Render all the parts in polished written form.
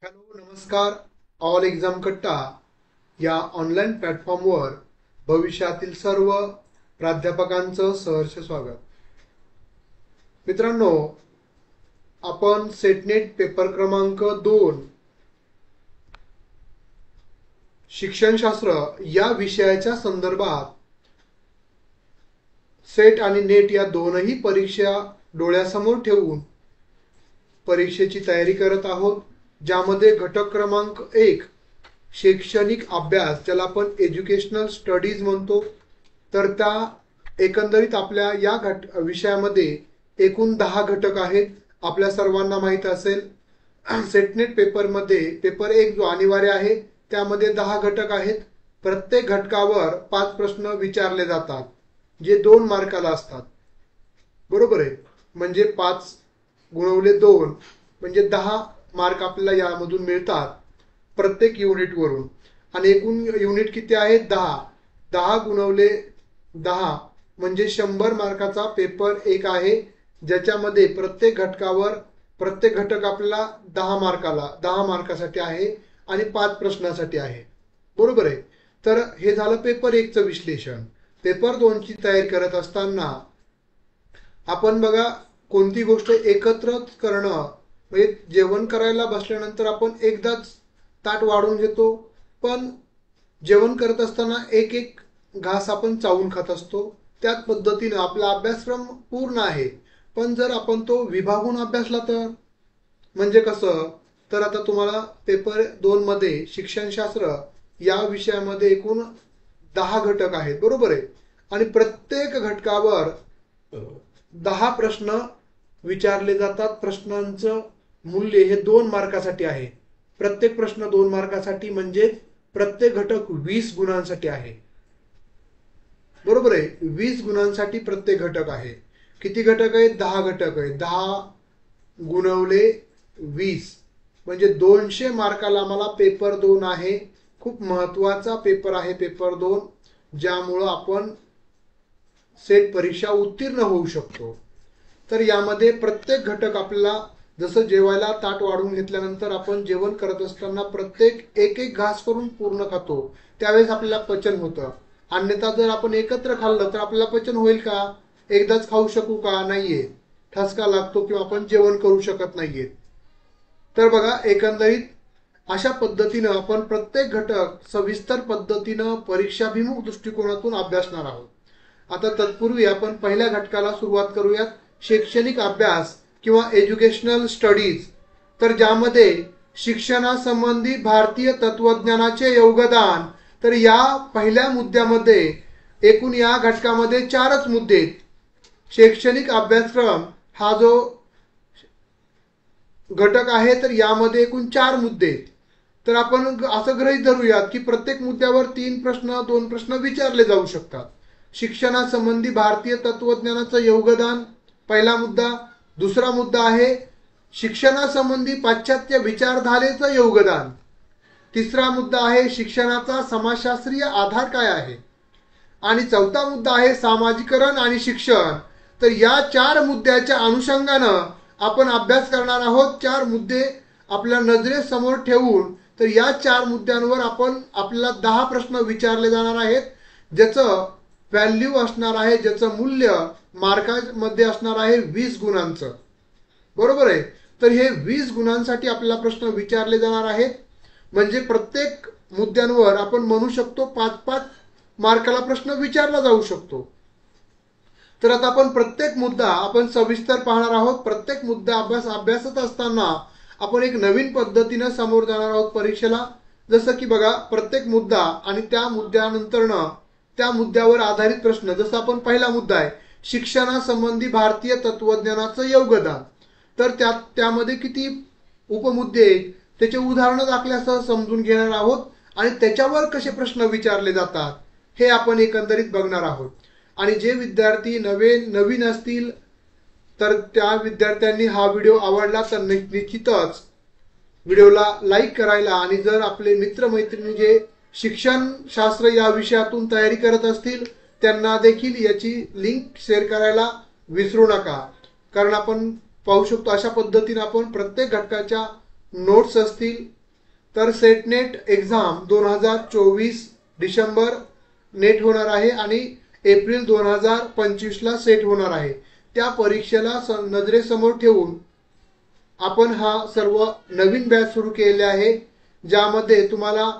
Hello नमस्कार. All exam कट्टा या ऑनलाईन प्लॅटफॉर्मवर भविष्यातील सर्व प्राध्यापकांचं सहर्ष स्वागत. मित्रांनो, आपण सेटनेट पेपर क्रमांक 2 शिक्षणशास्त्र या विषयाच्या संदर्भात सेट आणि नेट या दोनही परीक्षा डोळ्यासमोर ठेवून परीक्षेची तयारी करत आहोत, ज्यामध्ये घटक क्रमांक 1 शैक्षणिक अभ्यास, ज्याला आपण एज्युकेशनल स्टडीज म्हणतो, तर त्या एकंदरीत आपल्या या विषयामध्ये एकूण 10 घटक आहेत. आपल्या सर्वांना माहित असेल, सेटनेट पेपरमध्ये पेपर 1 जो अनिवार्य आहे त्यामध्ये 10 घटक आहेत. प्रत्येक घटकावर 5 प्रश्न विचारले जातात, जे 2 मार्काला असतात. बरोबर आहे. म्हणजे 5 गुणवले 2 म्हणजे 10 मार्क आपल्याला यामधून मिळतात प्रत्येक युनिटवरून. आणि एकूण युनिट किती आहेत? 10. 10 गुणवले 10 म्हणजे 100 मार्काचा पेपर 1 आहे, ज्याच्यामध्ये प्रत्येक घटक आपल्याला 10 मार्कासाठी आहे आणि 5 प्रश्नासाठी आहे. बरोबर आहे. तर हे झालं पेपर 1चं विश्लेषण. पेपर 2ची तयारी करत असताना आपण बघा, कोणती गोष्ट एकत्र करणं, म्हणजे जेवण करायला बसल्यानंतर आपण एकदाच ताट वाढून घेतो, पण जेवण करत असताना एक एक घास आपण चावून खात असतो. त्याच पद्धतीनं आपला अभ्यासक्रम पूर्ण आहे, पण जर आपण तो विभागून अभ्यासला तर म्हणजे कसं? तर आता तुम्हाला पेपर 2 मध्ये शिक्षणशास्त्र या विषयामध्ये एकूण 10 घटक आहेत. बरोबर आहे. आणि प्रत्येक घटकावर 10 प्रश्न विचारले जातात. प्रश्नांचं मूल्य हे 2 मार्कासाठी आहे. प्रत्येक प्रश्न 2 मार्कासाठी म्हणजे प्रत्येक घटक 20 गुणांसाठी आहे. बरोबर आहे. 20 गुणांसाठी प्रत्येक घटक आहे. किती घटक आहेत? 10 घटक आहेत. 10 गुणवले 20 म्हणजे 200 मार्काला आम्हाला पेपर 2 आहे. खूप महत्वाचा पेपर आहे पेपर 2, ज्यामुळं आपण सेट परीक्षा उत्तीर्ण होऊ शकतो. तर यामध्ये प्रत्येक घटक आपल्याला, जसं जेवायला ताट वाढून घेतल्यानंतर आपण जेवण करत असताना प्रत्येक एक एक घास करून पूर्ण खातो, त्यावेळेस आपल्याला पचन होतं. अन्यथा जर आपण एकत्र खाल्लं तर आपल्याला पचन होईल का? एकदाच खाऊ शकू का? नाहीये. ठसका लागतो किंवा आपण जेवण करू शकत नाहीये. तर बघा, एकंदरीत अशा पद्धतीनं आपण प्रत्येक घटक सविस्तर पद्धतीनं परीक्षाभिमुख दृष्टिकोनातून अभ्यासणार आहोत. आता तत्पूर्वी आपण पहिल्या घटकाला सुरुवात करूयात, शैक्षणिक अभ्यास किंवा एज्युकेशनल स्टडीज. तर ज्यामध्ये शिक्षणासंबंधी भारतीय तत्वज्ञानाचे योगदान. तर या पहिल्या मुद्द्यामध्ये एकूण या घटकामध्ये 4च मुद्दे आहेत. शैक्षणिक अभ्यासक्रम हा जो घटक आहे, तर यामध्ये एकूण 4 मुद्दे आहेत. तर आपण असं गृहीत धरूयात की प्रत्येक मुद्द्यावर 3 प्रश्न 2 प्रश्न विचारले जाऊ शकतात. शिक्षणासंबंधी भारतीय तत्वज्ञानाचं योगदान पहिला मुद्दा. दुसरा मुद्दा आहे शिक्षणासंबंधी पाश्चात्य विचारधारेचं योगदान. तिसरा मुद्दा आहे शिक्षणाचा समाजशास्त्रीय आधार काय आहे. आणि चौथा मुद्दा आहे सामाजिकरण आणि शिक्षण. तर या 4 मुद्द्याच्या अनुषंगानं आपण अभ्यास करणार आहोत. 4 मुद्दे आपल्या नजरेसमोर ठेवून तर या 4 मुद्द्यांवर आपल्याला 10 प्रश्न विचारले जाणार आहेत, ज्याचं व्हॅल्यू असणार आहे, ज्याचं मूल्य मार्कामध्ये असणार आहे 20 गुणांचं. बरोबर आहे. तर हे 20 गुणांसाठी आपल्याला प्रश्न विचारले जाणार आहेत. म्हणजे प्रत्येक मुद्द्यांवर आपण म्हणू शकतो 5-5 मार्काला प्रश्न विचारला जाऊ शकतो. तर आता आपण प्रत्येक मुद्दा आपण सविस्तर पाहणार आहोत. प्रत्येक मुद्दा अभ्यासत असताना आपण एक नवीन पद्धतीनं समोर जाणार आहोत परीक्षेला. जसं की बघा, प्रत्येक मुद्दा आणि त्या मुद्द्यानंतरनं त्या मुद्द्यावर आधारित प्रश्न. जसं आपण पहिला मुद्दा आहे शिक्षणासंबंधी भारतीय तत्वज्ञानाचं योगदान. तर त्यामध्ये किती उपमुद्दे आहेत, त्याचे उदाहरणं दाखल्यासह समजून घेणार आहोत आणि त्याच्यावर कसे प्रश्न विचारले जातात हे आपण एकंदरीत बघणार आहोत. आणि जे विद्यार्थी नवीन असतील तर त्या विद्यार्थ्यांनी हा व्हिडिओ आवडला तर निश्चितच व्हिडिओला लाईक करायला, आणि जर आपले मित्रमैत्रिणी जे शिक्षणशास्त्र या विषयातून तयारी करत असतील त्यांना देखील याची लिंक शेअर करायला विसरू नका. कारण आपण पाहू शकतो अशा पद्धतीने आपण प्रत्येक घटकाच्या नोट्स असतील, तर set net exam 2024 December net होणार आहे आणि एप्रिल 2025ला सेट होणार आहे. त्या परीक्षेला नजरेसमोर ठेवून आपण हा सर्व नवीन बॅच सुरू केलेले आहे, ज्यामध्ये तुम्हाला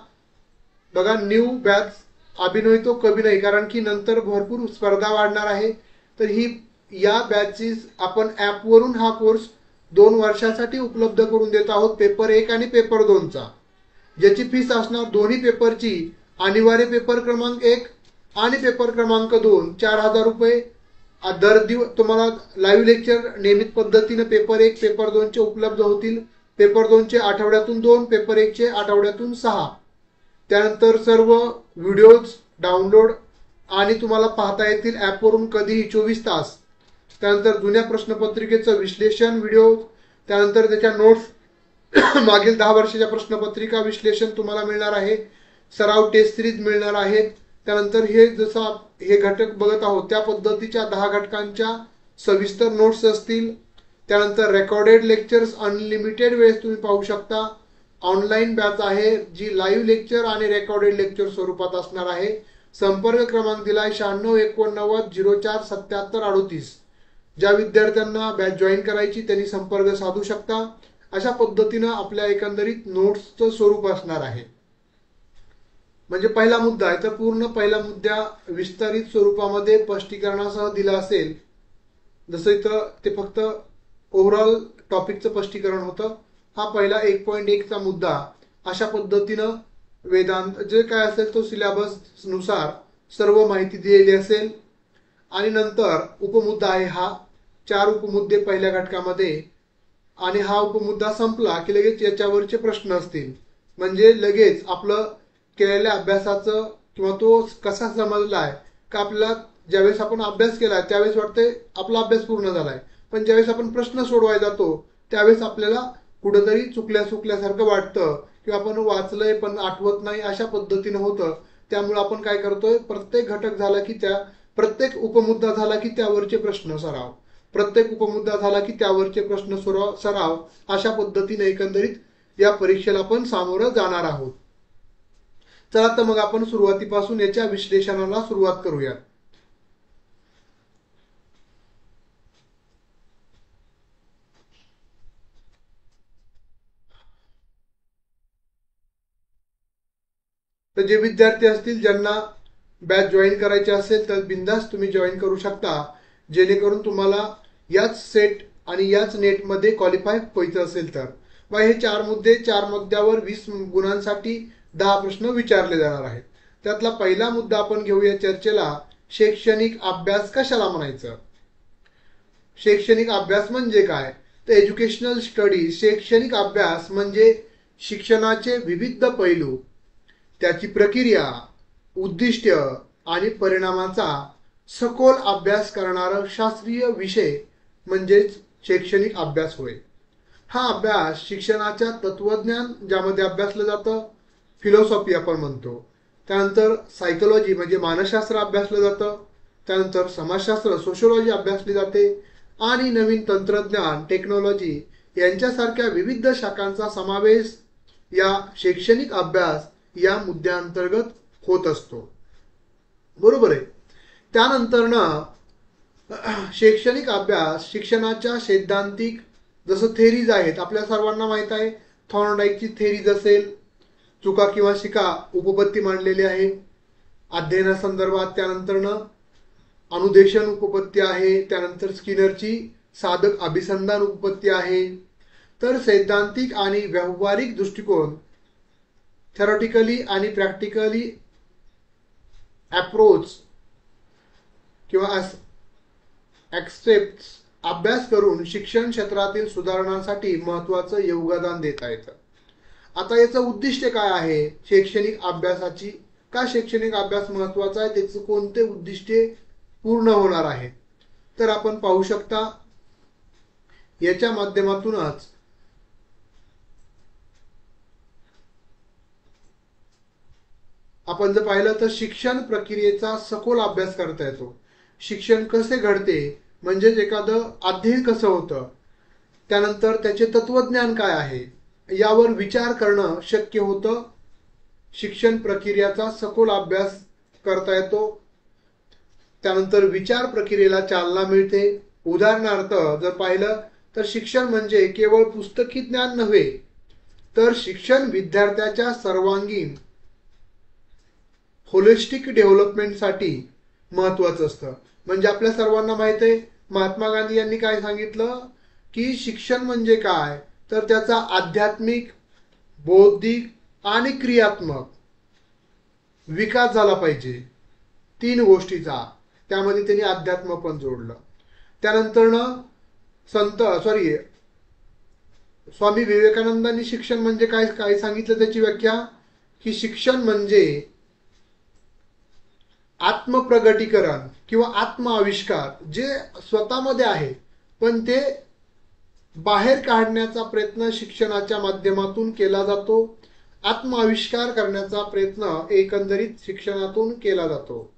बघा न्यू बॅच अभिनय तो कभी नाही, कारण की नंतर भरपूर स्पर्धा वाढणार आहे. तर ही या बॅचेस आपण ॲपवरून हा कोर्स 2 वर्षासाठी उपलब्ध करून देत आहोत, पेपर 1 आणि पेपर 2चा, ज्याची फीस असणार दोन्ही पेपरची अनिवार्य पेपर क्रमांक 1 आणि पेपर क्रमांक 2 4,000 रुपये. दर दिवस तुम्हाला लाईव्ह लेक्चर नियमित पद्धतीने पेपर 1 पेपर 2चे उपलब्ध होतील. पेपर 2चे आठवड्यातून 2, पेपर 1चे आठवड्यातून 6. त्यानंतर सर्व व्हिडिओज डाउनलोड आणि तुम्हाला पाहता येतील ॲपवरून कधीही 24 तास. त्यानंतर जुन्या प्रश्नपत्रिकेचं विश्लेषण व्हिडिओ, त्यानंतर त्याच्या नोट्स, मागील 10 वर्षाच्या प्रश्नपत्रिका विश्लेषण तुम्हाला मिळणार आहे. सराव टेस्ट सिरीज मिळणार आहेत. त्यानंतर हे जसं हे घटक बघत आहोत त्या पद्धतीच्या 10 घटकांच्या सविस्तर नोट्स असतील. त्यानंतर रेकॉर्डेड लेक्चर्स अनलिमिटेड वेळेस तुम्ही पाहू शकता. ऑनलाईन बॅच आहे जी लाईव्ह लेक्चर आणि रेकॉर्डेड लेक्चर स्वरूपात असणार आहे. संपर्क क्रमांक दिलाय 9689047738. ज्या विद्यार्थ्यांना बॅच जॉईन करायची त्यांनी संपर्क साधू शकता. अशा पद्धतीनं आपल्या एकंदरीत नोट्सचं स्वरूप असणार आहे. म्हणजे पहिला मुद्दा आहे तर पूर्ण पहिला मुद्दा विस्तारित स्वरूपामध्ये स्पष्टीकरणासह दिला असेल. जसं इथं ते फक्त ओव्हरऑल टॉपिकचं स्पष्टीकरण होतं. हा पहिला 1.1चा मुद्दा अशा पद्धतीनं वेदांत जे काय असेल तो सिलेबस नुसार सर्व माहिती दिलेली असेल. आणि नंतर उपमुद्दा आहे हा 4 उपमुद्दे पहिल्या घटकामध्ये, आणि हा उपमुद्दा संपला की लगेच याच्यावरचे प्रश्न असतील. म्हणजे लगेच आपलं केलेल्या अभ्यासाचं किंवा तो कसा समजलाय का, आपल्याला ज्यावेळेस आपण अभ्यास केलाय त्यावेळेस वाटतंय आपला अभ्यास पूर्ण झालाय, पण ज्यावेळेस आपण प्रश्न सोडवायला जातो त्यावेळेस आपल्याला कुठेतरी चुकल्यासारखं वाटतं किंवा आपण वाचलंय पण आठवत नाही, अशा पद्धतीनं होतं. त्यामुळे आपण काय करतोय, प्रत्येक घटक झाला की प्रत्येक उपमुद्दा झाला की त्यावरचे प्रश्न सराव, प्रत्येक उपमुद्दा झाला की त्यावरचे प्रश्न सराव, अशा पद्धतीने एकंदरीत या परीक्षेला आपण सामोरं जाणार आहोत. चला तर मग आपण सुरुवातीपासून याच्या विश्लेषणाला सुरुवात करूया. तर जे विद्यार्थी असतील ज्यांना बॅच जॉईन करायचे असेल तर बिंदास तुम्ही जॉईन करू शकता, जेणेकरून तुम्हाला याच सेट आणि याच नेटमध्ये क्वालिफाय व्हायचं असेल तर. व हे 4 मुद्दे, 4 मुद्द्यावर 20 गुणांसाठी 10 प्रश्न विचारले जाणार आहेत. त्यातला पहिला मुद्दा आपण घेऊया चर्चेला, शैक्षणिक अभ्यास कशाला म्हणायचं. शैक्षणिक अभ्यास म्हणजे काय, तर एज्युकेशनल स्टडी, शैक्षणिक अभ्यास म्हणजे शिक्षणाचे विविध पैलू, त्याची प्रक्रिया, उद्दिष्ट आणि परिणामाचा सखोल अभ्यास करणारा शास्त्रीय विषय म्हणजेच शैक्षणिक अभ्यास होय. हा अभ्यास शिक्षणाच्या तत्वज्ञान ज्यामध्ये अभ्यासलं जातं, फिलॉसॉफी आपण म्हणतो, त्यानंतर सायकोलॉजी म्हणजे मानसशास्त्र अभ्यासलं जातं, त्यानंतर समाजशास्त्र सोशियोलॉजी अभ्यासली जाते, आणि नवीन तंत्रज्ञान टेक्नॉलॉजी यांच्यासारख्या विविध शाखांचा समावेश या शैक्षणिक अभ्यास या मुद्द्यांतर्गत होत असतो. बरोबर आहे. त्यानंतर शैक्षणिक अभ्यास शिक्षणाच्या सैद्धांतिक जसं थेरीज आहेत, आपल्या सर्वांना माहित आहे थॉर्नडाईकची थेरीज असेल, चुका किंवा शिका उपपत्ती मांडलेली आहे अध्ययनासंदर्भात. त्यानंतर अनुदेशन उपपत्ती आहे, त्यानंतर स्किनरची साधक अभिसंधान उपपत्ती आहे. तर सैद्धांतिक आणि व्यावहारिक दृष्टिकोन, थेरॉटिकली आणि प्रॅक्टिकली अप्रोच किंवा ॲक्सेप्ट अभ्यास करून शिक्षण क्षेत्रातील सुधारणांसाठी महत्त्वाचं योगदान देता येतं. आता याचं उद्दिष्ट काय आहे शैक्षणिक अभ्यासाची, का शैक्षणिक अभ्यास महत्त्वाचा आहे, त्याचे कोणते उद्दिष्टे पूर्ण होणार आहे, तर आपण पाहू शकता याच्या माध्यमातूनच आपण जर पाहिलं तर शिक्षण प्रक्रियेचा सखोल अभ्यास करता येतो. शिक्षण कसे घडते म्हणजेच एखादं अध्ययन कसं होतं, त्यानंतर त्याचे तत्वज्ञान काय आहे, यावर विचार करणं शक्य होतं. शिक्षण प्रक्रियेचा सखोल अभ्यास करता येतो. त्यानंतर विचार प्रक्रियेला चालना मिळते. उदाहरणार्थ जर पाहिलं तर शिक्षण म्हणजे केवळ पुस्तकी ज्ञान नव्हे, तर शिक्षण विद्यार्थ्याच्या सर्वांगीण होलिस्टिक डेव्हलपमेंटसाठी महत्वाचं असतं. म्हणजे आपल्या सर्वांना माहित आहे महात्मा गांधी यांनी काय सांगितलं की शिक्षण म्हणजे काय, तर त्याचा आध्यात्मिक, बौद्धिक आणि क्रियात्मक विकास झाला पाहिजे. 3 गोष्टीचा. त्यामध्ये त्यांनी अध्यात्म पण जोडलं. त्यानंतर स्वामी विवेकानंदांनी शिक्षण म्हणजे काय काय सांगितलं, त्याची व्याख्या की शिक्षण म्हणजे आत्मप्रगटीकरण किंवा आत्मआविष्कार जे स्वतःमध्ये आहे पण ते बाहेर काढण्याचा प्रयत्न शिक्षणाच्या माध्यमातून केला जातो. आत्मआविष्कार करण्याचा प्रयत्न एकंदरीत शिक्षणातून केला जातो.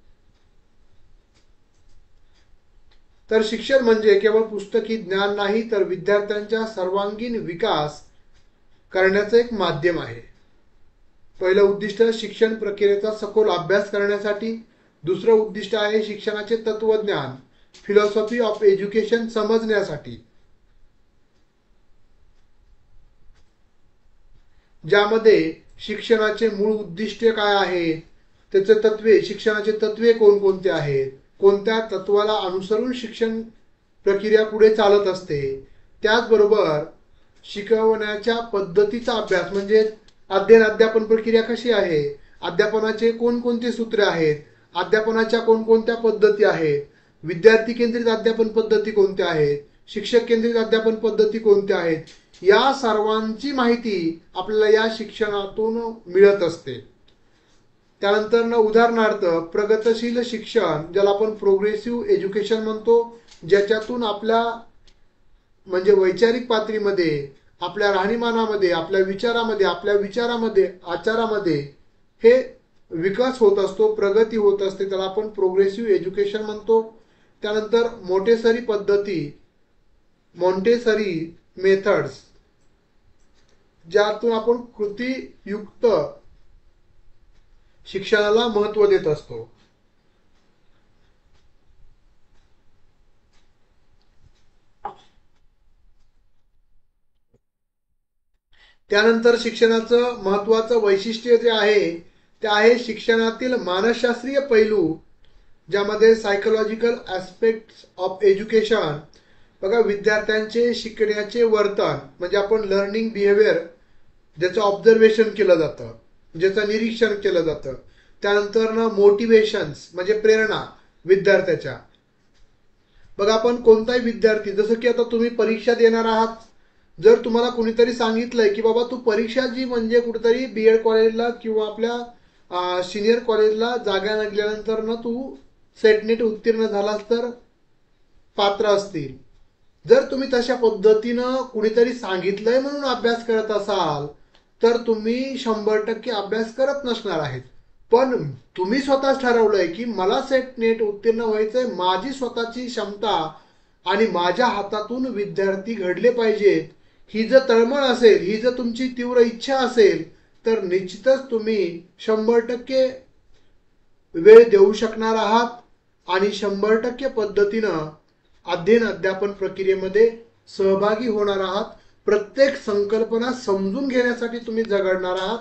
तर शिक्षण म्हणजे केवळ पुस्तकी ज्ञान नाही, तर विद्यार्थ्यांचा सर्वांगीण विकास करण्याचं एक माध्यम आहे. पहिलं उद्दिष्ट शिक्षण प्रक्रियेचा सखोल अभ्यास करण्यासाठी. दुसरं उद्दिष्ट आहे शिक्षणाचे तत्वज्ञान, फिलॉसॉफी ऑफ एज्युकेशन समजण्यासाठी, ज्यामध्ये शिक्षणाचे मूळ उद्दिष्ट काय आहे, त्याचे तत्वे, शिक्षणाचे तत्वे कोणकोणते आहेत, कोणत्या तत्वाला अनुसरून शिक्षण प्रक्रिया पुढे चालत असते. त्याचबरोबर शिकवण्याच्या पद्धतीचा अभ्यास म्हणजे अध्ययन अध्यापन प्रक्रिया कशी आहे, अध्यापनाचे कोणकोणते सूत्रे आहेत, अध्यापनाच्या कोणकोणत्या पद्धती आहेत, विद्यार्थी केंद्रित अध्यापन पद्धती कोणत्या आहेत, शिक्षक केंद्रित अध्यापन पद्धती कोणत्या आहेत, या सर्वांची माहिती आपल्याला या शिक्षणातून मिळत असते. त्यानंतर उदाहरणार्थ प्रगतशील शिक्षण, ज्याला आपण प्रोग्रेसिव्ह एज्युकेशन म्हणतो, ज्याच्यातून आपल्या म्हणजे वैचारिक पातळीमध्ये, आपल्या राहणीमानामध्ये, आपल्या विचारामध्ये, आचारामध्ये हे विकास होत असतो, प्रगती होत असते, त्याला आपण प्रोग्रेसिव्ह एज्युकेशन म्हणतो. त्यानंतर मोंटेसरी पद्धती, मॉन्टेसरी मेथड्स, ज्यातून आपण कृतीयुक्त शिक्षणाला महत्त्व देत असतो. त्यानंतर शिक्षणाचं महत्त्वाचं वैशिष्ट्य जे आहे ते आहे शिक्षणातील मानसशास्त्रीय पैलू, ज्यामध्ये सायकोलॉजिकल ॲस्पेक्ट्स ऑफ एज्युकेशन. बघा, विद्यार्थ्यांचे शिकण्याचे वर्तन म्हणजे आपण लर्निंग बिहेवियर, ज्याचं ऑब्झर्वेशन केलं जातं, ज्याचं निरीक्षण केलं जातं. त्यानंतर मोटिवेशन्स म्हणजे प्रेरणा विद्यार्थ्याच्या. बघा, आपण कोणताही विद्यार्थी, जसं की आता तुम्ही परीक्षा देणार आहात, जर तुम्हाला कुणीतरी सांगितलंय की बाबा तू परीक्षा जी म्हणजे कुठेतरी बीएड कॉलेजला किंवा आपल्या सिनियर कॉलेजला जागा लागल्यानंतर तू सेट नेट उत्तीर्ण झालास तर पात्र असतील. जर तुम्ही तशा पद्धतीनं कुणीतरी सांगितलंय म्हणून अभ्यास करत असाल तर तुम्ही 100% अभ्यास करत नसणार आहेत. पण तुम्ही स्वतःच ठरवलंय की मला सेट नेट उत्तीर्ण व्हायचंय, माझी स्वतःची क्षमता आणि माझ्या हातातून विद्यार्थी घडले पाहिजेत, ही जर तळमळ असेल, ही जर तुमची तीव्र इच्छा असेल, तर निश्चितच तुम्ही 100% वेळ देऊ शकणार आहात आणि 100% पद्धतीनं अध्ययन अध्यापन प्रक्रियेमध्ये सहभागी होणार आहात. प्रत्येक संकल्पना समजून घेण्यासाठी तुम्ही झगडणार आहात.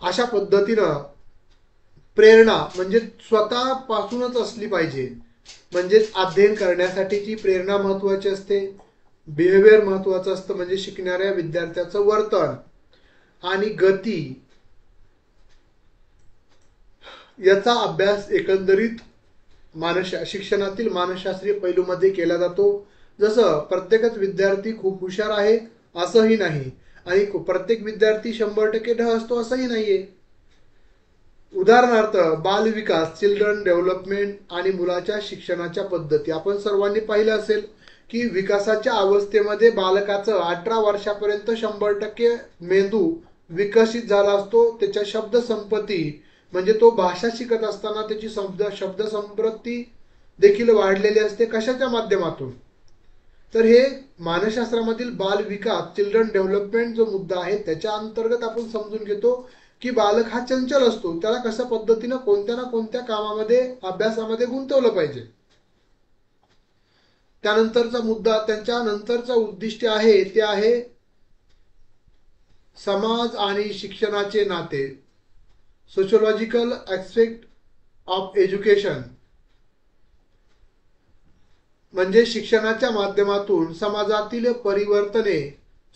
अशा पद्धतीनं प्रेरणा म्हणजे स्वतःपासूनच असली पाहिजे. म्हणजे अध्ययन करण्यासाठीची प्रेरणा महत्वाची असते. बिहेवियर महत्वाचं असतं, म्हणजे शिकणाऱ्या विद्यार्थ्याचं वर्तन आणि गती याचा अभ्यास एकंदरीत शिक्षणातील मानसशास्त्रीय पैलूमध्ये केला जातो. जसं प्रत्येकच विद्यार्थी खूप हुशार आहे असंही नाही आणि प्रत्येक विद्यार्थी 100% ढ असतो असंही नाहीये. उदाहरणार्थ बालविकास, चिल्ड्रन डेव्हलपमेंट आणि मुलाच्या शिक्षणाच्या पद्धती. आपण सर्वांनी पाहिलं असेल की विकासाच्या अवस्थेमध्ये बालकाचं 18 वर्षापर्यंत 100% मेंदू विकसित झाला असतो. त्याच्या शब्द संपत्ती म्हणजे तो भाषा शिकत असताना त्याची शब्द संपत्ती देखील वाढलेली असते. कशाच्या माध्यमातून? तर हे मानसशास्त्रामधील बाल विकास चिल्ड्रन डेव्हलपमेंट जो मुद्दा आहे त्याच्या अंतर्गत आपण समजून घेतो की बालक हा चंचल असतो, त्याला कशा पद्धतीनं कोणत्या ना कोणत्या कामामध्ये अभ्यासामध्ये गुंतवलं पाहिजे. त्यानंतरचा मुद्दा त्यांच्या नंतरचा उद्दिष्ट आहे ते आहे समाज आणि शिक्षणाचे नाते, सोशिओलॉजिकल ऍस्पेक्ट ऑफ एज्युकेशन. म्हणजे शिक्षणाच्या माध्यमातून समाजातील परिवर्तने,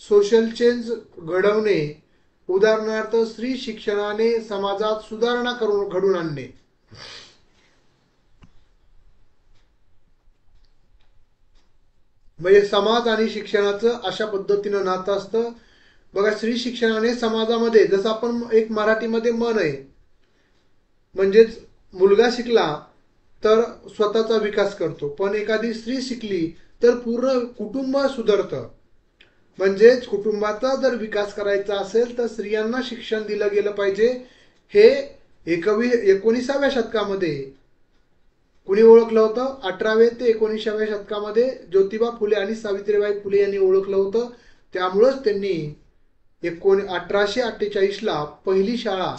सोशल चेंज घडवणे, उदाहरणार्थ स्त्री शिक्षणाने समाजात सुधारणा घडून आणणे. म्हणजे समाज आणि शिक्षणाचं अशा पद्धतीनं नातं असतं. बघा, स्त्री शिक्षणाने समाजामध्ये, जसं आपण एक मराठीमध्ये म्हण आहे, म्हणजेच मुलगा शिकला तर स्वतःचा विकास करतो, पण एखादी स्त्री शिकली तर पूर्ण कुटुंब सुधारतं. म्हणजेच कुटुंबाचा जर विकास करायचा असेल तर स्त्रियांना शिक्षण दिलं गेलं पाहिजे. हे 19व्या शतकामध्ये कुणी ओळखलं होतं? 18व्या ते 19व्या शतकामध्ये ज्योतिबा फुले आणि सावित्रीबाई फुले यांनी ओळखलं होतं. त्यामुळंच त्यांनी 1848ला पहिली शाळा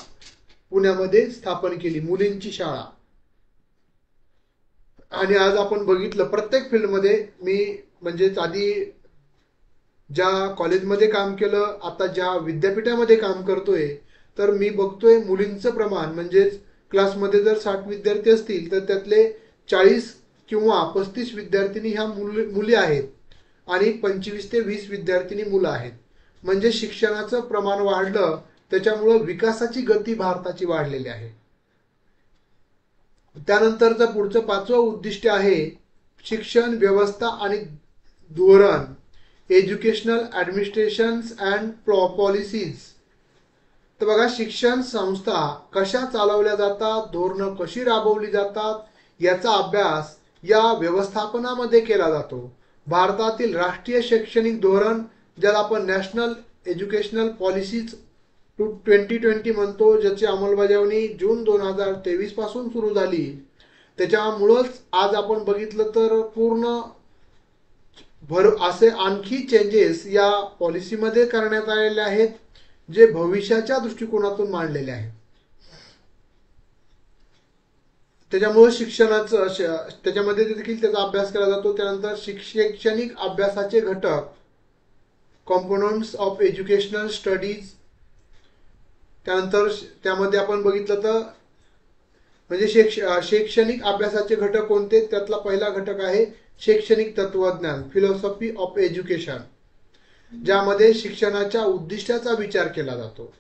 पुण्यामध्ये स्थापन केली, मुलींची शाळा. आणि आज आपण बघितलं प्रत्येक फील्डमध्ये, मी म्हणजेच आधी ज्या कॉलेजमध्ये काम केलं, आता ज्या विद्यापीठामध्ये काम करतोय, तर मी बघतोय मुलींचं प्रमाण, म्हणजेच क्लासमध्ये जर 60 विद्यार्थी असतील तर त्यातले 40 किंवा 35 विद्यार्थिनी ह्या मुली आहेत आणि 25 ते 20 विद्यार्थिनी मुलं आहेत. म्हणजे शिक्षणाचं प्रमाण वाढलं, त्याच्यामुळं विकासाची गती भारताची वाढलेली आहे. त्यानंतरचं पुढचं 5वं उद्दिष्ट आहे शिक्षण व्यवस्था आणि धोरण, एज्युकेशनल ऍडमिनिस्ट्रेशन्स अँड पॉलिसीज. तर बघा, शिक्षण संस्था कशा चालवल्या जातात, धोरणं कशी राबवली जातात, याचा अभ्यास या व्यवस्थापनामध्ये केला जातो. भारतातील राष्ट्रीय शैक्षणिक धोरण, ज्याला आपण नॅशनल एज्युकेशनल पॉलिसीज 2020 म्हणतो, ज्याची अंमलबजावणी जून 2023 पासून सुरू झाली. त्याच्यामुळंच आज आपण बघितलं तर पूर्ण असे आणखी चेंजेस या पॉलिसीमध्ये करण्यात आलेले आहेत, जे भविष्याच्या दृष्टिकोनातून मांडलेले आहेत. त्याच्यामुळे शिक्षणाचं त्याच्यामध्ये देखील त्याचा अभ्यास केला जातो. त्यानंतर शैक्षणिक अभ्यासाचे घटक, कॉम्पोनंट्स ऑफ एज्युकेशनल स्टडीज. त्यानंतर त्यामध्ये आपण बघितलं तर म्हणजे शैक्षणिक अभ्यासाचे घटक कोणते, त्यातला पहिला घटक आहे शैक्षणिक तत्वज्ञान, फिलॉसॉफी ऑफ एज्युकेशन, ज्यामध्ये शिक्षणाच्या उद्दिष्टाचा विचार केला जातो.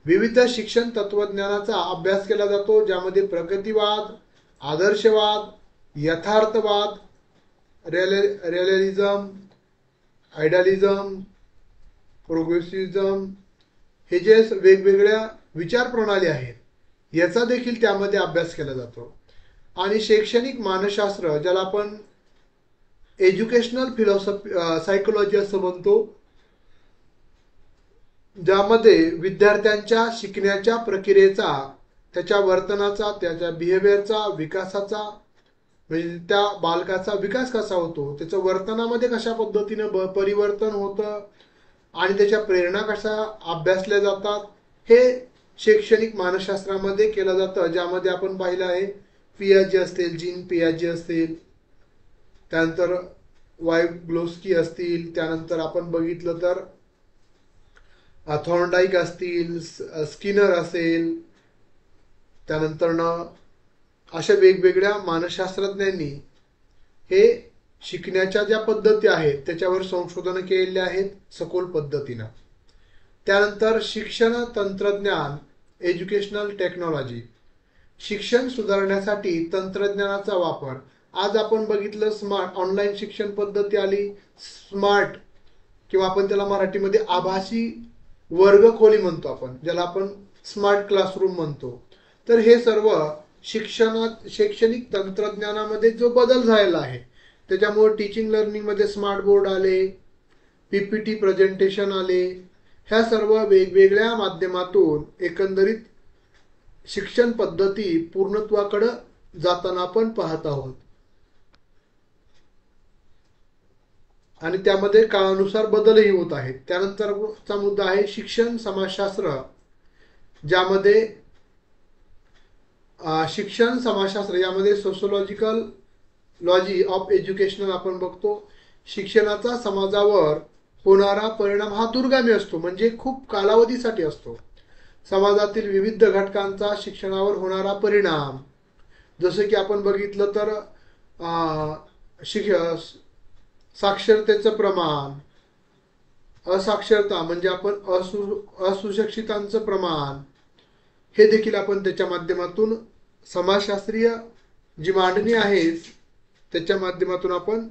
विविध शिक्षण तत्वज्ञानाचा अभ्यास केला जातो, ज्यामध्ये प्रगतीवाद, आदर्शवाद, यथार्थवाद, रिअलिझम, आयडियालिझम, प्रोग्रेसिव्हिझम, हे जे वेगवेगळ्या विचार प्रणाली आहेत, याचा देखील त्यामध्ये अभ्यास केला जातो. आणि शैक्षणिक मानसशास्त्र, ज्याला आपण एज्युकेशनल फिलॉसॉफी सायकोलॉजी असं म्हणतो, ज्यामध्ये विद्यार्थ्यांच्या शिकण्याच्या प्रक्रियेचा, त्याच्या वर्तनाचा, त्याच्या बिहेवियरचा, विकासाचा, म्हणजे त्या बालकाचा विकास कसा होतो, त्याचं वर्तनामध्ये कशा पद्धतीनं परिवर्तन होतं आणि त्याच्या प्रेरणा कशा अभ्यासल्या जातात, हे शैक्षणिक मानसशास्त्रामध्ये केलं जातं. ज्यामध्ये आपण पाहिलं आहे पियाजे असतील, जीन पियाजे असतील, त्यानंतर वायग्लोस्की असतील, त्यानंतर आपण बघितलं तर थॉर्नडाईक असतील, स्किनर असेल, त्यानंतर अशा वेगवेगळ्या मानसशास्त्रज्ञांनी हे शिकण्याच्या ज्या पद्धती आहेत त्याच्यावर संशोधन केलेले आहेत सखोल पद्धतीनं. त्यानंतर शिक्षण तंत्रज्ञान, एज्युकेशनल टेक्नॉलॉजी, शिक्षण सुधारण्यासाठी तंत्रज्ञानाचा वापर. आज आपण बघितलं स्मार्ट ऑनलाईन शिक्षण पद्धती आली, स्मार्ट किंवा आपण त्याला मराठीमध्ये आभासी वर्गखोली म्हणतो आपण, ज्याला आपण स्मार्ट क्लासरूम म्हणतो. तर हे सर्व शैक्षणिक तंत्रज्ञानामध्ये जो बदल झालेला आहे, त्याच्यामुळे टीचिंग लर्निंगमध्ये स्मार्ट बोर्ड आले, पीपीटी प्रेझेंटेशन आले, ह्या सर्व वेगवेगळ्या माध्यमातून एकंदरीत शिक्षण पद्धती पूर्णत्वाकडे जाताना आपण पाहत आहोत. आणि त्यामध्ये काळानुसार बदलही होत आहेत. त्यानंतरचा मुद्दा आहे शिक्षण समाजशास्त्र, ज्यामध्ये शिक्षण समाजशास्त्र यामध्ये सोशोलॉजिकल लॉजी ऑफ एज्युकेशनल आपण बघतो. शिक्षणाचा समाजावर होणारा परिणाम हा दूरगामी असतो, म्हणजे खूप कालावधीसाठी असतो. समाजातील विविध घटकांचा शिक्षणावर होणारा परिणाम, जसं की आपण बघितलं तर साक्षरतेचं प्रमाण, असाक्षरता म्हणजे आपण असुशिक्षितांचं प्रमाण, हे देखील आपण त्याच्या माध्यमातून समाजशास्त्रीय जी मांडणी आहे त्याच्या माध्यमातून आपण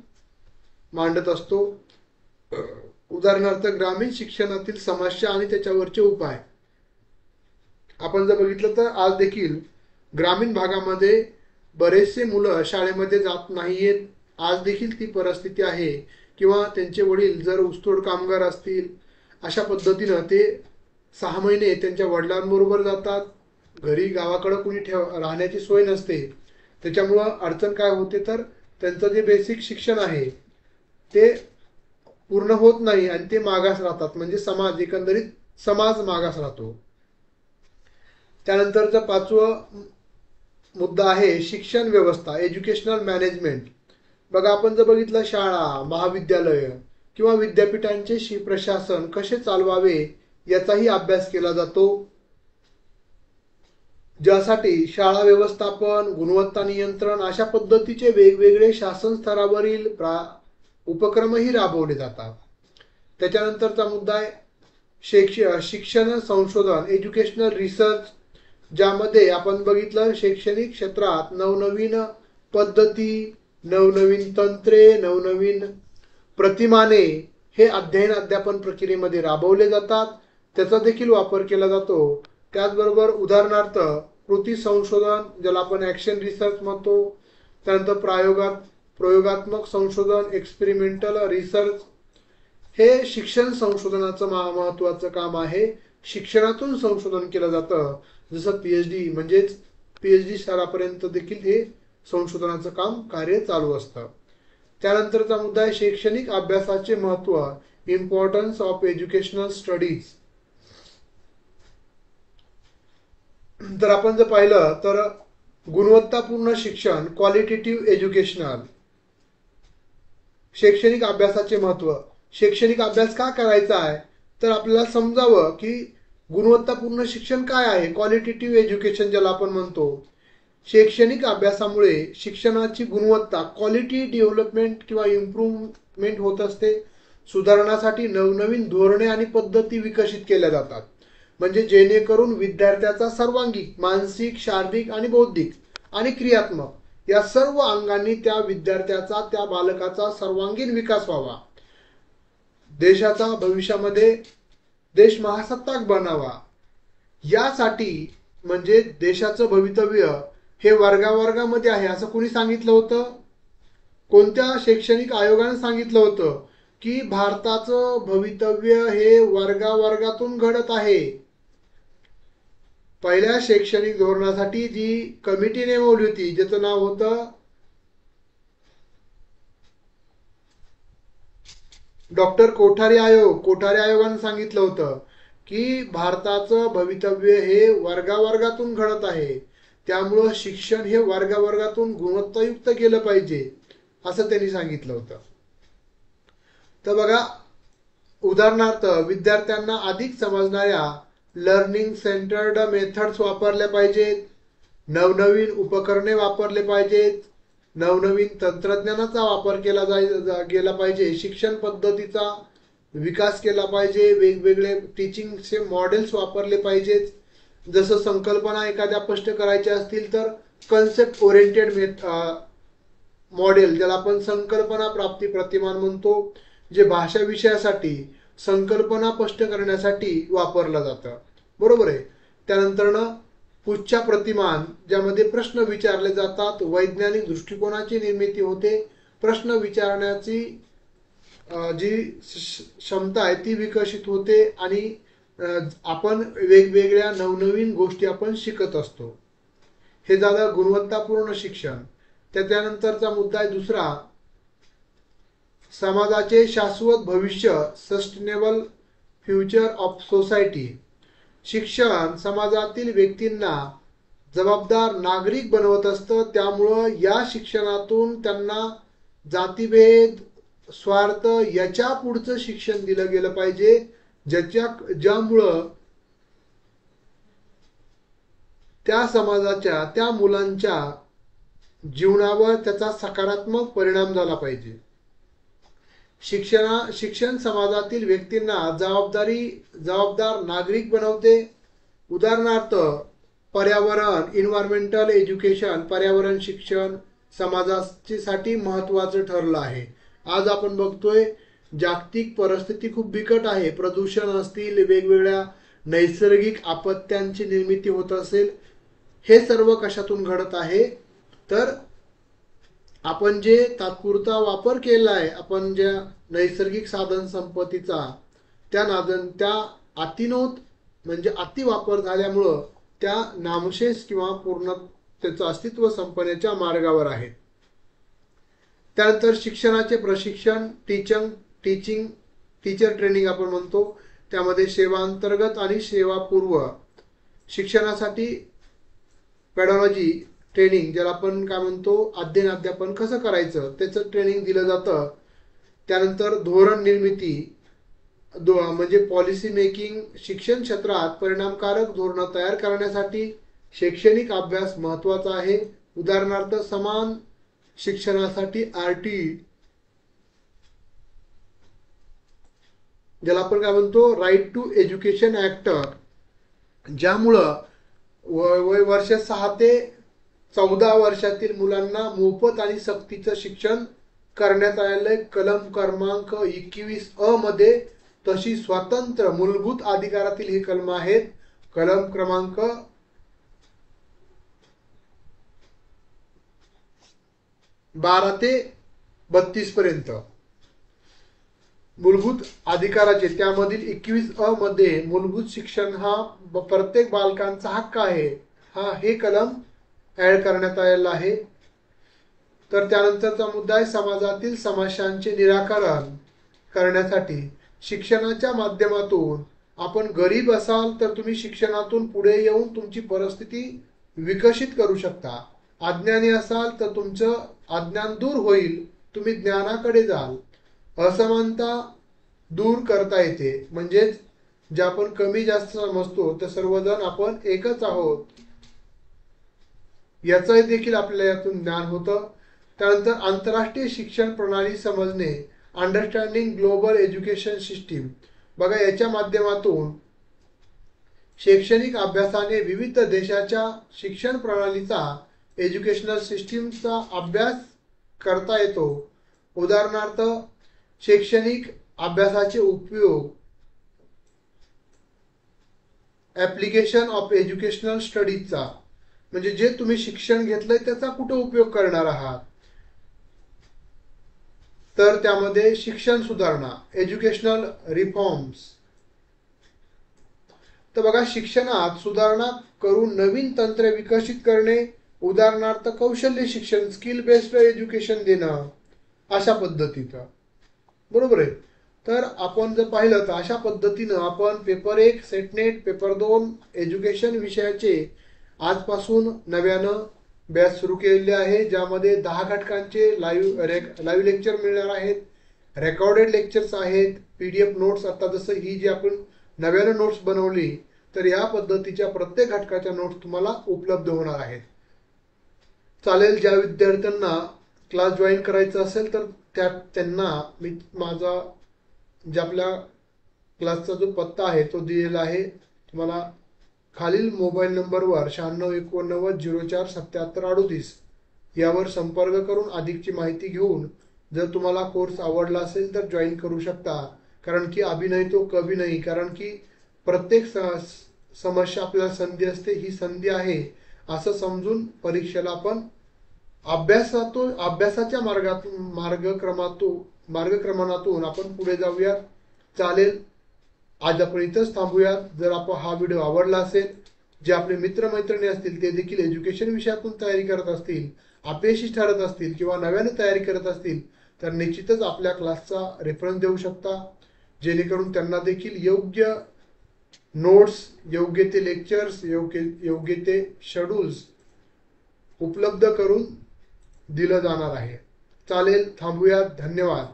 मांडत असतो. उदाहरणार्थ ग्रामीण शिक्षणातील समस्या आणि त्याच्यावरचे उपाय. आपण जर बघितलं तर आज देखील ग्रामीण भागामध्ये बरेचसे मुलं शाळेमध्ये जात नाहीयेत. आज देखील ती परिस्थिती आहे. किंवा त्यांचे वडील जर ऊसतोड कामगार असतील, अशा पद्धतीनं ते 6 महिने त्यांच्या वडिलांबरोबर जातात. घरी गावाकडे कुणी राहण्याची सोय नसते. त्याच्यामुळं अडचण काय होते तर त्यांचं जे बेसिक शिक्षण आहे ते पूर्ण होत नाही आणि ते मागास राहतात, म्हणजे एकंदरीत समाज मागास राहतो. त्यानंतरचा 5वा मुद्दा आहे शिक्षण व्यवस्था, एज्युकेशनल मॅनेजमेंट. बघा, आपण जर बघितलं शाळा, महाविद्यालय किंवा विद्यापीठांचे प्रशासन कसे चालवावे याचाही अभ्यास केला जातो, ज्यासाठी शाळा व्यवस्थापन, गुणवत्ता नियंत्रण अशा पद्धतीचे वेगवेगळे शासन स्तरावरील उपक्रमही राबवले जातात. त्याच्यानंतरचा मुद्दा आहे शिक्षण संशोधन, एज्युकेशनल रिसर्च, ज्यामध्ये आपण बघितलं शैक्षणिक क्षेत्रात नवनवीन पद्धती, नवनवीन तंत्रे, नवनवीन प्रतिमाने हे अध्ययन अध्यापन प्रक्रियेमध्ये राबवले जातात. त्याचा देखील वापर केला जातो. त्याचबरोबर उदाहरणार्थ कृती संशोधन, ज्याला आपण ॲक्शन रिसर्च म्हणतो. त्यानंतर प्रयोगात्मक संशोधन, एक्सपेरिमेंटल रिसर्च, हे शिक्षण संशोधनाचं महत्त्वाचं काम आहे. शिक्षणातून संशोधन केलं जातं, जसं PhD म्हणजेच PhD स्तरापर्यंत देखील हे संशोधनाचं कार्य चालू असतं. त्यानंतरचा मुद्दा आहे शैक्षणिक अभ्यासाचे महत्त्व, इम्पॉर्टन्स ऑफ एज्युकेशनल स्टडीज. तर आपण जर पाहिलं तर गुणवत्तापूर्ण शिक्षण, क्वालिटेटिव्ह एज्युकेशनल, शैक्षणिक अभ्यासाचे महत्त्व. शैक्षणिक अभ्यास का करायचा आहे तर आपल्याला समजावं की गुणवत्तापूर्ण शिक्षण काय आहे, क्वालिटेटिव्ह एज्युकेशन ज्याला आपण म्हणतो. शैक्षणिक अभ्यासामुळे शिक्षणाची गुणवत्ता, क्वालिटी डेव्हलपमेंट किंवा इम्प्रूव्हमेंट होत असते. सुधारणासाठी नवनवीन धोरणे आणि पद्धती विकसित केल्या जातात, म्हणजे जेणेकरून विद्यार्थ्याचा सर्वांगीण, मानसिक, शारीरिक आणि बौद्धिक आणि क्रियात्मक या सर्व अंगांनी त्या विद्यार्थ्याचा, त्या बालकाचा सर्वांगीण विकास व्हावा. देशाचा भविष्यामध्ये देश महासत्ताक बनावा, यासाठी म्हणजे देशाचं भवितव्य हे वर्गावर्गामध्ये आहे असं कुणी सांगितलं होतं? कोणत्या शैक्षणिक आयोगाने सांगितलं होतं की भारताचं भवितव्य हे वर्गावर्गातून घडत आहे? पहिल्या शैक्षणिक धोरणासाठी जी कमिटी नेमवली होती, ज्याचं नाव होतं डॉक्टर कोठारी आयोग. कोठारी आयोगाने सांगितलं होतं की भारताचं भवितव्य हे वर्गावर्गातून घडत आहे, त्यामुळं शिक्षण हे वर्गावर्गातून गुणवत्तायुक्त केलं पाहिजे असं त्यांनी सांगितलं होतं. तर बघा, उदाहरणार्थ विद्यार्थ्यांना अधिक समजणाऱ्या लर्निंग सेंटर्ड मेथड्स वापरल्या पाहिजेत, नवनवीन उपकरणे वापरले पाहिजेत, नवनवीन तंत्रज्ञानाचा वापर केला गेला पाहिजे, शिक्षण पद्धतीचा विकास केला पाहिजे, वेगवेगळे टीचिंगचे मॉडेल्स वापरले पाहिजेत. जसं संकल्पना एखाद्या स्पष्ट करायच्या असतील तर कन्सेप्ट ओरिएंटेड मॉडेल, ज्याला आपण संकल्पना प्राप्ती प्रतिमान म्हणतो, जे भाषा विषयासाठी संकल्पना स्पष्ट करण्यासाठी वापरलं जातं. बरोबर आहे. त्यानंतरनं पुढच्या प्रतिमान, ज्यामध्ये प्रश्न विचारले जातात, वैज्ञानिक दृष्टिकोनाची निर्मिती होते, प्रश्न विचारण्याची जी क्षमता आहे ती विकसित होते आणि आपण वेगवेगळ्या नवनवीन गोष्टी आपण शिकत असतो. हे झालं गुणवत्तापूर्ण शिक्षण. त्यानंतरचा मुद्दा आहे दुसरा, समाजाचे शाश्वत भविष्य, सस्टेनेबल फ्युचर ऑफ सोसायटी. शिक्षण समाजातील व्यक्तींना जबाबदार नागरिक बनवत असतं. त्यामुळं या शिक्षणातून त्यांना जातीभेद, स्वार्थ याच्या पुढचं शिक्षण दिलं गेलं पाहिजे, ज्यामुळं त्या समाजाच्या, त्या मुलांच्या जीवनावर त्याचा सकारात्मक परिणाम झाला पाहिजे. शिक्षण समाजातील व्यक्तींना जबाबदार नागरिक बनवते. उदाहरणार्थ पर्यावरण, इन्व्हायरमेंटल एज्युकेशन, पर्यावरण शिक्षण समाजासाठी महत्त्वाचं ठरलं आहे. आज आपण बघतोय जागतिक परिस्थिती खूप बिकट आहे. प्रदूषण असतील, वेगवेगळ्या नैसर्गिक आपत्त्यांची निर्मिती होत असेल, हे सर्व कशातून घडत आहे तर आपण जे तात्पुरता वापर केला आहे, आपण ज्या नैसर्गिक साधन संपत्तीचा त्या अतिनोत म्हणजे अतिवापर झाल्यामुळं त्या नामशेष किंवा पूर्ण त्याचं अस्तित्व संपण्याच्या मार्गावर आहे. त्यानंतर शिक्षणाचे प्रशिक्षण, टीचर ट्रेनिंग आपण म्हणतो, त्यामध्ये सेवांतर्गत आणि सेवापूर्व शिक्षणासाठी पेडॉलॉजी ट्रेनिंग, ज्याला आपण काय म्हणतो अध्ययन कसं करायचं त्याचं ट्रेनिंग दिलं जातं. त्यानंतर धोरण निर्मिती म्हणजे पॉलिसी मेकिंग, शिक्षण क्षेत्रात परिणामकारक धोरणं तयार करण्यासाठी शैक्षणिक अभ्यास महत्त्वाचा आहे. उदाहरणार्थ समान शिक्षणासाठी RTE, ज्याला आपण काय म्हणतो राईट टू एज्युकेशन ऍक्ट, ज्यामुळं वर्ष 6 ते 14 वर्षातील मुलांना मोफत आणि सक्तीचं शिक्षण करण्यात आलेलं. कलम क्रमांक 21A मध्ये तशी स्वतंत्र मूलभूत अधिकारातील ही कलम आहेत. कलम क्रमांक 12 ते 32 पर्यंत मूलभूत अधिकाराचे, त्यामधील 21A मध्ये मूलभूत शिक्षण हा प्रत्येक बालकांचा हक्क आहे, हे कलम ऍड करण्यात आलेला आहे. तर त्यानंतरचा मुद्दा आहे समाजातील समस्यांचे निराकरण करण्यासाठी शिक्षणाच्या माध्यमातून. आपण गरीब असाल तर तुम्ही शिक्षणातून पुढे येऊन तुमची परिस्थिती विकसित करू शकता. अज्ञानी असाल तर तुमचं अज्ञान दूर होईल, तुम्ही ज्ञानाकडे जाल. असमानता दूर करता येते, म्हणजेच जे आपण कमी जास्त समजतो तर सर्वजण आपण एकच आहोत, याचं देखील आपल्याला यातून ज्ञान होतं. त्यानंतर आंतरराष्ट्रीय शिक्षण प्रणाली समजणे, अंडरस्टँडिंग ग्लोबल एज्युकेशन सिस्टीम. बघा, याच्या माध्यमातून शैक्षणिक अभ्यासाने विविध देशाच्या शिक्षण प्रणालीचा, एज्युकेशनल सिस्टीमचा अभ्यास करता येतो. उदाहरणार्थ शैक्षणिक अभ्यासाचे उपयोग, ऍप्लिकेशन ऑफ एज्युकेशनल स्टडीजचा, म्हणजे जे तुम्ही शिक्षण घेतलंय त्याचा कुठे उपयोग करणार आहात, तर त्यामध्ये शिक्षण सुधारणा, एज्युकेशनल रिफॉर्म्स. तर बघा, शिक्षणात सुधारणा करून नवीन तंत्रे विकसित करणे, उदाहरणार्थ कौशल्य शिक्षण, स्किल बेस्ड एज्युकेशन देणं, अशा पद्धतीचं. बरोबर आहे. तर आपण जर पाहिलं तर अशा पद्धतीनं आपण पेपर 1, सेटनेट, पेपर 2 एज्युकेशन विषयाचे आजपासून नव्यानं बॅच सुरू केलेले आहे, ज्यामध्ये 10 घटकांचे लाईव्ह लेक्चर मिळणार आहेत, रेकॉर्डेड लेक्चर्स आहेत, PDF नोट्स. आता जसं ही जी आपण नव्यानं नोट्स बनवली तर या पद्धतीच्या प्रत्येक घटकाच्या नोट्स तुम्हाला उपलब्ध होणार आहेत. चालेल, ज्या विद्यार्थ्यांना क्लास जॉईन करायचा असेल तर त्यांना मी माझा जे आपल्या क्लासचा जो पत्ता आहे तो दिलेला आहे. तुम्हाला खालील मोबाईल नंबरवर 9689047738 यावर संपर्क करून अधिकची माहिती घेऊन जर तुम्हाला कोर्स आवडला असेल तर जॉईन करू शकता. कारण की अभी नहीं तो कभी नहीं, कारण की प्रत्येक समस्या आपल्याला संधी असते, ही संधी आहे असं समजून परीक्षेला आपण अभ्यासाच्या मार्गक्रमणातून आपण पुढे जाऊया. चालेल, आज आपण इथंच थांबूयात. जर आपण हा व्हिडिओ आवडला असेल, जे आपले मित्रमैत्रिणी असतील ते देखील एज्युकेशन विषयातून तयारी करत असतील, अपयशी ठरत असतील किंवा नव्याने तयारी करत असतील तर निश्चितच आपल्या क्लासचा रेफरन्स देऊ शकता, जेणेकरून त्यांना देखील योग्य नोट्स, योग्य ते लेक्चर्स, योग्य ते शेड्यूल्स उपलब्ध करून दिलं जाणार आहे. चालेल, थांबूया. धन्यवाद.